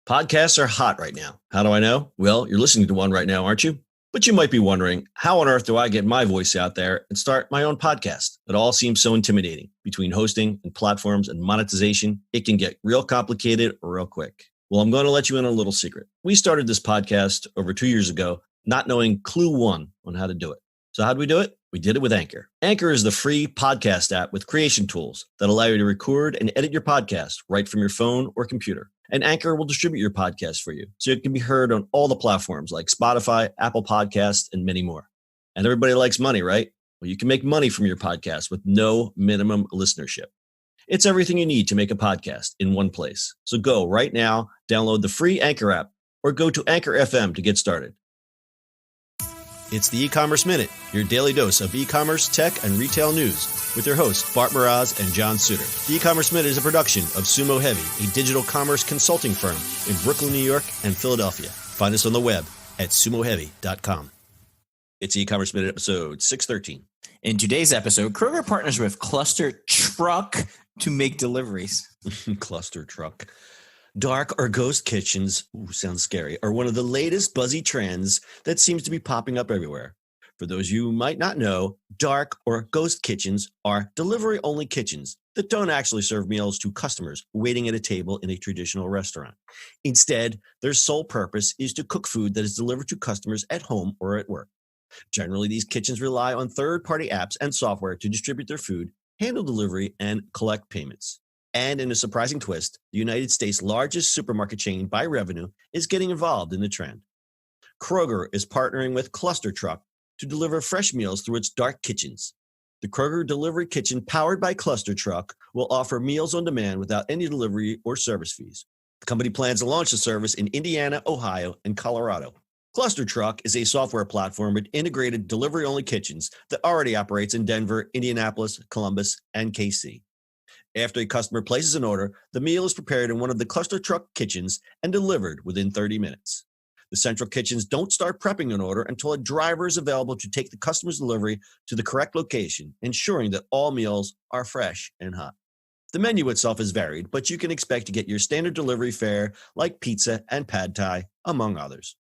Podcasts are hot right now. How do I know? Well, you're listening to one right now, aren't you? But you might be wondering, how on earth do I get my voice out there and start my own podcast? It all seems so intimidating. Between hosting and platforms and monetization, it can get real complicated real quick. Well, I'm going to let you in on a little secret. We started this podcast over 2 years ago, not knowing clue one on how to do it. So how do we do it? We did it with Anchor. Anchor is the free podcast app with creation tools that allow you to record and edit your podcast right from your phone or computer. And Anchor will distribute your podcast for you, so it can be heard on all the platforms like Spotify, Apple Podcasts, and many more. And everybody likes money, right? Well, you can make money from your podcast with no minimum listenership. It's everything you need to make a podcast in one place. So go right now, download the free Anchor app, or go to Anchor FM to get started. It's the E-Commerce Minute, your daily dose of e-commerce, tech, and retail news with your hosts, Bart Mraz and John Suter. The E-Commerce Minute is a production of Sumo Heavy, a digital commerce consulting firm in Brooklyn, New York, and Philadelphia. Find us on the web at sumoheavy.com. It's E-Commerce Minute episode 613. In today's episode, Kroger partners with ClusterTruck to make deliveries. ClusterTruck. Dark or ghost kitchens, sounds scary, are one of the latest buzzy trends that seems to be popping up everywhere. For those you might not know, dark or ghost kitchens are delivery-only kitchens that don't actually serve meals to customers waiting at a table in a traditional restaurant. Instead, their sole purpose is to cook food that is delivered to customers at home or at work. Generally, these kitchens rely on third-party apps and software to distribute their food, handle delivery, and collect payments. And in a surprising twist, the United States' largest supermarket chain by revenue is getting involved in the trend. Kroger is partnering with ClusterTruck to deliver fresh meals through its dark kitchens. The Kroger Delivery Kitchen Powered by ClusterTruck will offer meals on demand without any delivery or service fees. The company plans to launch the service in Indiana, Ohio, and Colorado. ClusterTruck is a software platform with integrated delivery-only kitchens that already operates in Denver, Indianapolis, Columbus, and KC. After a customer places an order, the meal is prepared in one of the ClusterTruck kitchens and delivered within 30 minutes. The central kitchens don't start prepping an order until a driver is available to take the customer's delivery to the correct location, ensuring that all meals are fresh and hot. The menu itself is varied, but you can expect to get your standard delivery fare like pizza and pad thai, among others.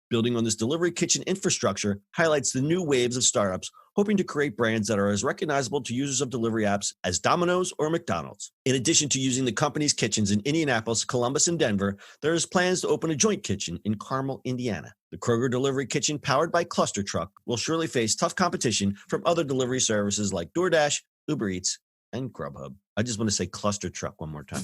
Building on this delivery kitchen infrastructure highlights the new waves of startups hoping to create brands that are as recognizable to users of delivery apps as Domino's or McDonald's. In addition to using the company's kitchens in Indianapolis, Columbus, and Denver, there is plans to open a joint kitchen in Carmel, Indiana. The Kroger Delivery Kitchen powered by ClusterTruck will surely face tough competition from other delivery services like DoorDash, Uber Eats, and Grubhub. I just want to say ClusterTruck one more time.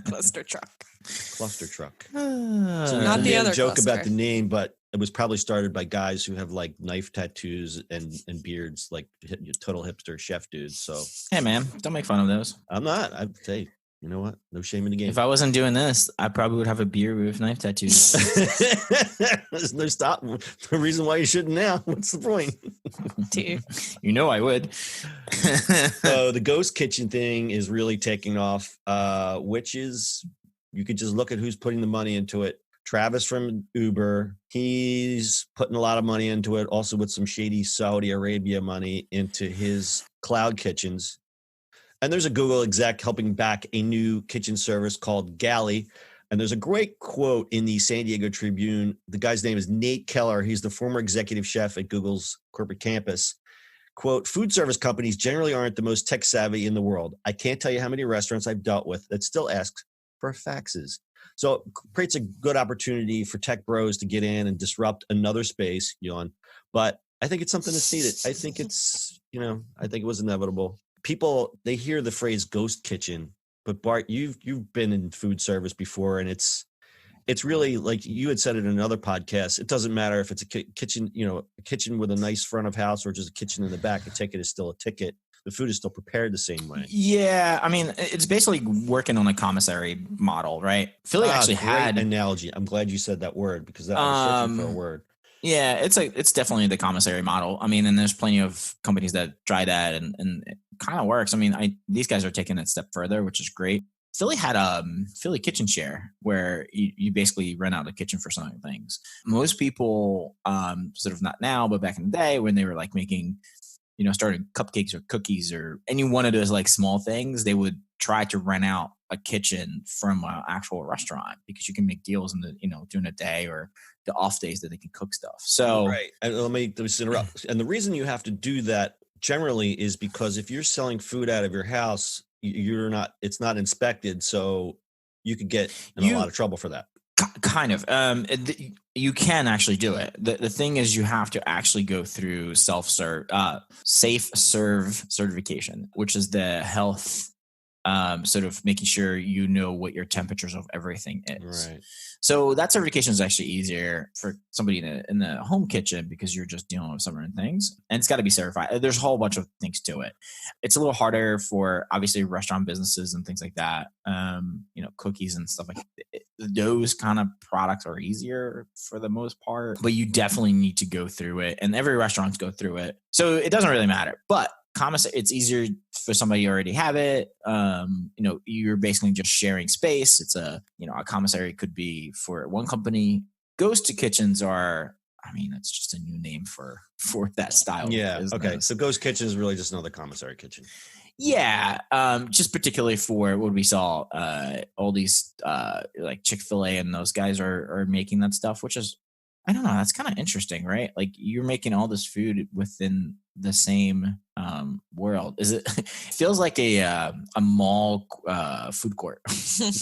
ClusterTruck. ClusterTruck. So Not the other joke cluster. about the name, but it was probably started by guys who have like knife tattoos and beards, like total hipster chef dudes. So Hey, man, don't make fun of those. I'm not. I'd say, you know what? No shame in the game. If I wasn't doing this, I probably would have a beard with knife tattoos. There's no stop. The reason why you shouldn't now. What's the point? You know I would. So the ghost kitchen thing is really taking off, which is, you could just look at who's putting the money into it. Travis from Uber, he's putting a lot of money into it, also with some shady Saudi Arabia money into his cloud kitchens. And there's a Google exec helping back a new kitchen service called Galley. And there's a great quote in the San Diego Tribune. The guy's name is Nate Keller. He's the former executive chef at Google's corporate campus. Quote, food service companies generally aren't the most tech savvy in the world. I can't tell you how many restaurants I've dealt with that still ask for faxes. So it creates a good opportunity for tech bros to get in and disrupt another space, yawn. But I think it's something that's needed. I think it's, I think it was inevitable. People, they hear the phrase ghost kitchen, but Bart, you've been in food service before, and it's really like you had said it in another podcast. It doesn't matter if it's a kitchen, a kitchen with a nice front of house or just a kitchen in the back. A ticket is still a ticket. The food is still prepared the same way. Yeah, I mean, it's basically working on a commissary model, right? Philly actually had an analogy. I'm glad you said that word because that was searching for a word. Yeah, it's definitely the commissary model. I mean, and there's plenty of companies that try that, and it kind of works. I mean, these guys are taking it a step further, which is great. Philly had a Philly kitchen share where you basically rent out a kitchen for some things. Most people, sort of not now, but back in the day when they were like making, starting cupcakes or cookies or any one of those like small things, they would try to rent out a kitchen from an actual restaurant because you can make deals in the, during a day or the off days that they can cook stuff. So, right. And let me just interrupt. And the reason you have to do that generally is because if you're selling food out of your house, it's not inspected. So you could get in a lot of trouble for that. Kind of. You can actually do it. The thing is, you have to actually go through safe serve certification, which is the health, sort of making sure you know what your temperatures of everything is. Right. So that certification is actually easier for somebody in the home kitchen because you're just dealing with certain things, and it's got to be certified. There's a whole bunch of things to it. It's a little harder for obviously restaurant businesses and things like that. Cookies and stuff like that. Those kind of products are easier for the most part, but you definitely need to go through it, and every restaurant's go through it. So it doesn't really matter, but commissary, it's easier for somebody who already have it. You're basically just sharing space. It's a commissary could be for one company. Ghost kitchens are, that's just a new name for that style. Yeah. Okay. So ghost kitchen is really just another commissary kitchen. Yeah. Just particularly for what we saw, all these like Chick-fil-A and those guys are making that stuff, which is, I don't know. That's kind of interesting, right? Like you're making all this food within the same world. It feels like a mall food court.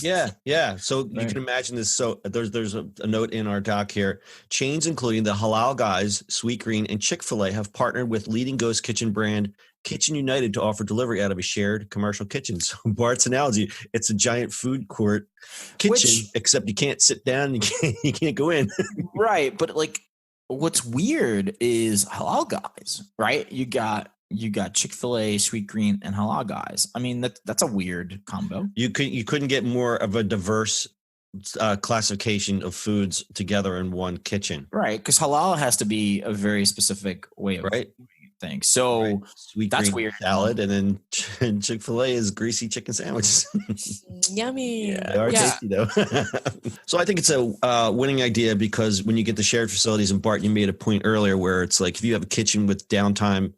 Yeah. So you can imagine this. So there's a note in our doc here. Chains including the Halal Guys, Sweet Green, and Chick-fil-A have partnered with leading ghost kitchen brand Kitchen United to offer delivery out of a shared commercial kitchen. So Bart's analogy, it's a giant food court kitchen, except you can't sit down, you can't go in. Right. But like what's weird is Halal Guys, right? You got Chick-fil-A, Sweet Green, and Halal Guys. That's a weird combo. You couldn't get more of a diverse classification of foods together in one kitchen. Right. Because halal has to be a very specific way of thing. So Sweet that's green weird. Salad, and then Chick-fil-A is greasy chicken sandwiches. Yummy. Yeah, they are tasty though. So I think it's a winning idea because when you get the shared facilities, and Bart, you made a point earlier where it's like if you have a kitchen with downtime,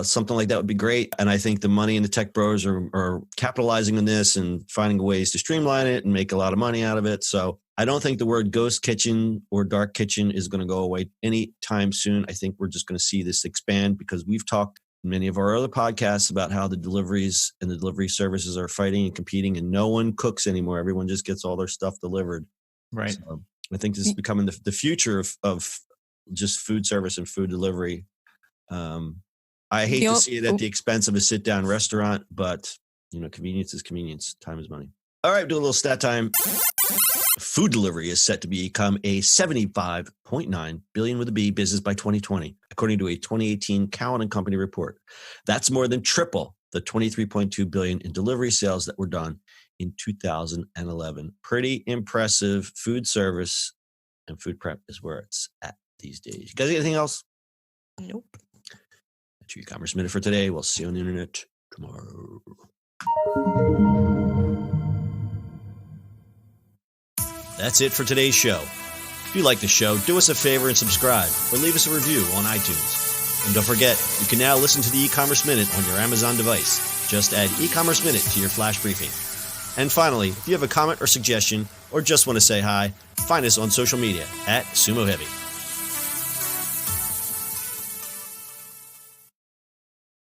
something like that would be great. And I think the money and the tech bros are capitalizing on this and finding ways to streamline it and make a lot of money out of it. So I don't think the word ghost kitchen or dark kitchen is going to go away anytime soon. I think we're just going to see this expand because we've talked in many of our other podcasts about how the deliveries and the delivery services are fighting and competing, and no one cooks anymore. Everyone just gets all their stuff delivered. Right. So I think this is becoming the future of just food service and food delivery. I hate to see it at the expense of a sit-down restaurant, but convenience is convenience. Time is money. All right, do a little stat time. Food delivery is set to become a $75.9 billion with a B business by 2020, according to a 2018 Cowen & Company report. That's more than triple the $23.2 billion in delivery sales that were done in 2011. Pretty impressive. Food service and food prep is where it's at these days. You guys got anything else? Nope. That's your e-commerce minute for today. We'll see you on the internet tomorrow. That's it for today's show. If you like the show, do us a favor and subscribe or leave us a review on iTunes. And don't forget, you can now listen to the e-commerce minute on your Amazon device. Just add e-commerce minute to your flash briefing. And finally, if you have a comment or suggestion or just want to say hi, find us on social media at Sumo Heavy.